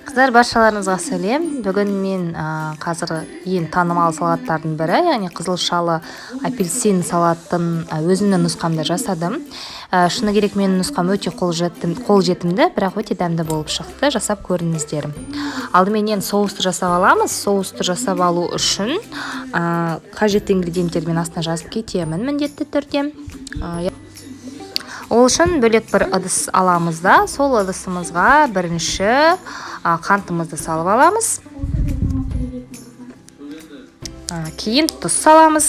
Қыздар, баршаларыңызға сәлем. Бүгін мен қазір ең танымал салаттардың бірі, яғни қызылшалы апельсин салатын өзімнің нұсқамда жасадым. Шыны керек, менің нұсқам өте қолжетімді, бірақ өте дәмді болып шықты. Жасап көріңіздер. Алдымен соусты жасап аламыз. Соусты жасап алу үшін қажетті ингредиенттерді мен астына жазып кетемін міндетті түрде. Ол үшін бөлек бір ыдыс аламыз да, сол ыдысымызға бірінші қантымызды салып аламыз. Кейін тұз саламыз.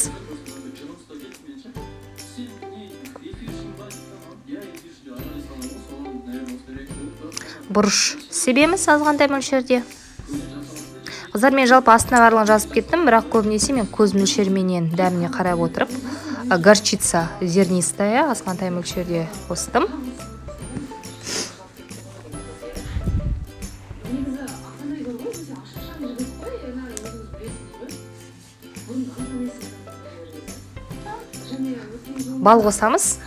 Бұрыш себеміз азғантай мөлшерде. Қыздар, мен жалпы астына барлығын жазып кеттім, бірақ көбінесе мен көз мөлшерменен дәміне қарап отырып, горчица зернистая азғантай мөлшерде қостым. Бал қосамыз.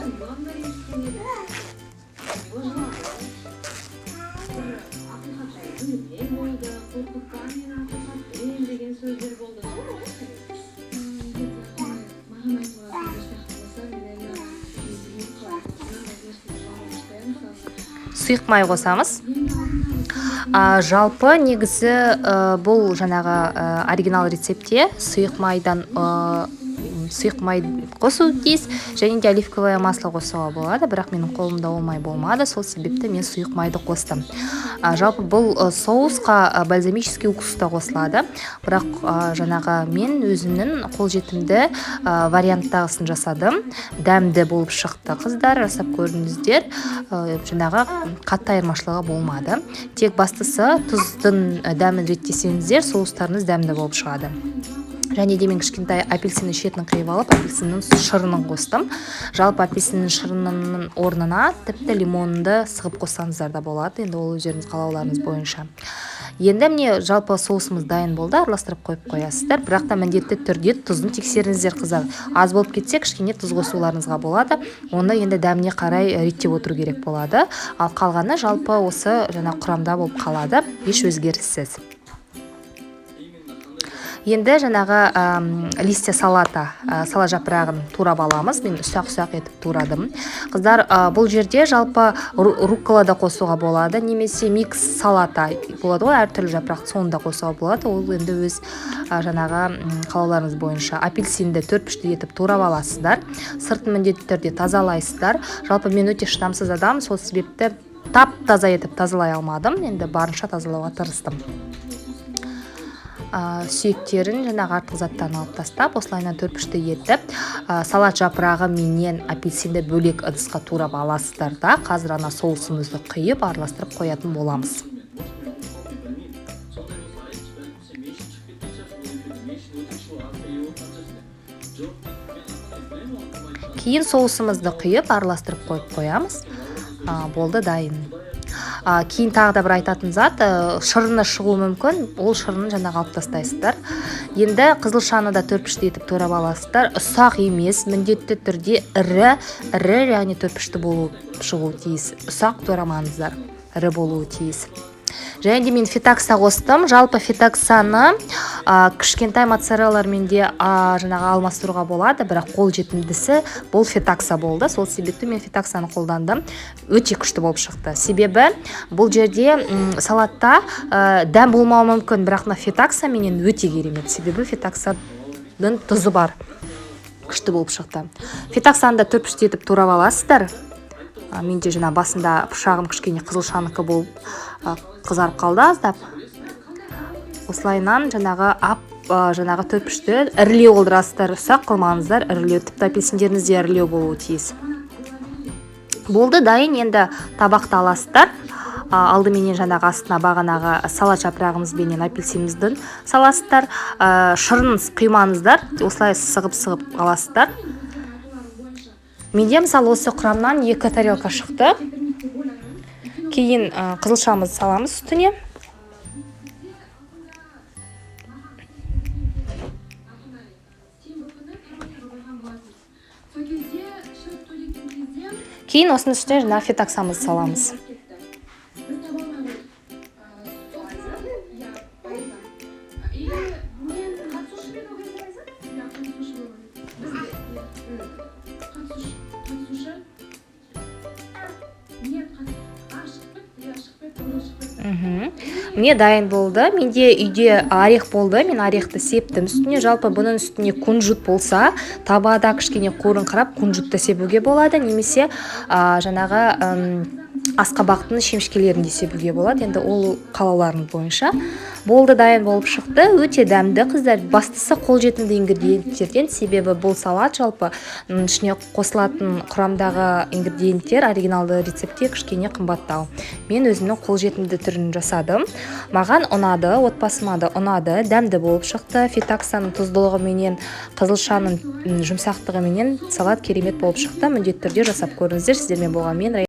Сұйық май қосамыз. Жалпы негізі бұл жаңағы оригинал рецепте сұйық май қосу тиіс, және де оливковое масло қосуға болады, бірақ менің қолымда ол май болмады, сол себепті мен сұйық майды қостым. Жалпы бұл соусқа бальзамический уксус та қосылады, бірақ жаңағы мен өзімнің қолжетімді варианттағысын жасадым. Дәмді болып шықты. Қыздар, жасап көріңіздер. Жаңағы қатты айырмашылығы болмады. Тек бастысы тұздың дәмін реттесеңіздер, соустарыңыз дәмді болып шығады. Және де мен кішкентай апельсиннің шетін қиып алып, апельсиннің шырынын қостым. Жалпы апельсиннің шырынының орнына тіпті лимонды сығып қоссаңыздар да болады. Енді ол өздеріңіз қалауларыңыз бойынша. Енді міне жалпы соусымыз дайын болды, араластырып қойып қоясыздар. Бірақ та міндетті түрде тұзын тексеріңіздер, қыздар. Аз болып кетсе, кішкене тұз қосуларыңызға болады. Оны енді дәміне қарай реттеп отыру керек болады. Ал қалғаны жалпы осы жаңа құрамда болып қалады, еш өзгеріссіз. Енді жаңағы листья салата, сала жапырағын турап аламыз. Мен ұсақ-ұсақ етіп турадым. Қыздар, бұл жерде жалпы руккола да қосуға болады, немесе микс салата болады ғой, әртүрлі жапырақты соны да қосуға болады. Ол енді өз жаңағы қалауларыңыз бойынша. Апельсинді 4-3 етіп турап аласыздар. Сыртын міндетті түрде тазалайсыздар. Жалпы мен өте шыдамсыз адам, сол себепті тап-таза етіп тазалай алмадым. Енді барынша тазалауға тырыстым. Сүйектерін жаңағы артық заттарын алып тастап, осылайынан 4-3 етіп, салат жапырағы менен апельсинді бөлек ыдысқа турап аласыздар да, қазір ана соусымызды құйып араластырып қоятын боламыз. Кейін соусымызды құйып араластырып қойып қоямыз. Болды, дайын. Кейін тағы да бір айтатын зат, шырыны шығу мүмкін, ол шырынын жаңағы алып тастайсыздар. Енді қызылшаны да 4-3 етіп турап аласыздар. Ұсақ емес, міндетті түрде ірі, яғни 4-3 болу шығу тиіс. Ұсақ турамаңыздар, ірі болуы тиіс. Және де мен фетакса қостым. Жалпы фетаксаны кішкентай моцареллалармен де жаңағы алмастыруға болады, бірақ қол жетімдісі бұл фетакса болды. Сол себепті мен фетаксаны қолдандым. Өте күшті болып шықты. Себебі бұл жерде салатта дәм болмауы мүмкін, бірақ фетакса менен өте керемет. Себебі фетаксаның тұзы бар. Күшті болып шықты. Фетаксаны да 4-3 етіп турап аласыздар. Менде жаңа басында пышағым кішкене қызылшаныкі болып қызарып қалды аздап. Осылайынан жаңағы 4-3 ірілеу қылдырасыздар, ұсақ қылмаңыздар, ірілеу, тіпті апельсиндеріңізде ірілеу болуы тиіс. Болды, дайын. Енді табақты аласыздар. Алдыменен жаңағы астына бағанағы салат жапырағымызбенен апельсиніміздің саласыздар. Шырынын құймаңыздар, осылай сығып аласыздар. Менде мысалы осы құрамнан 2 тарелка шықты. Кейін қызылшамызды саламыз үстіне. Кейін осының үстіне жаңағы фетаксамызды саламыз. Міне дайын болды. Менде үйде орех болды. Мен орехты септім үстіне. Жалпы бұның үстіне кунжут болса, табада кішкене қорыңқырап кунжутты себуге болады. Немесе жаңағы асқабақтың шемішкелерін де себуге болады. Енді ол қалауларың бойынша. Болды, дайын болып шықты. Өте дәмді қыздар. Бастысы қолжетімді ингредиенттерден, себебі бұл салат жалпы ішіне қосылатын құрамдағы ингредиенттер оригиналды рецептте кішкене қымбаттау. Мен өзімнің қолжетімді түрін жасадым. Маған ұнады, отбасыма да ұнады, дәмді болып шықты. Фитоксаның тұздылығы менен, қызылшаның жұмсақтығы менен салат керемет болып шықты. Міндетті түрде жасап көріңіздер. Сіздермен болған мен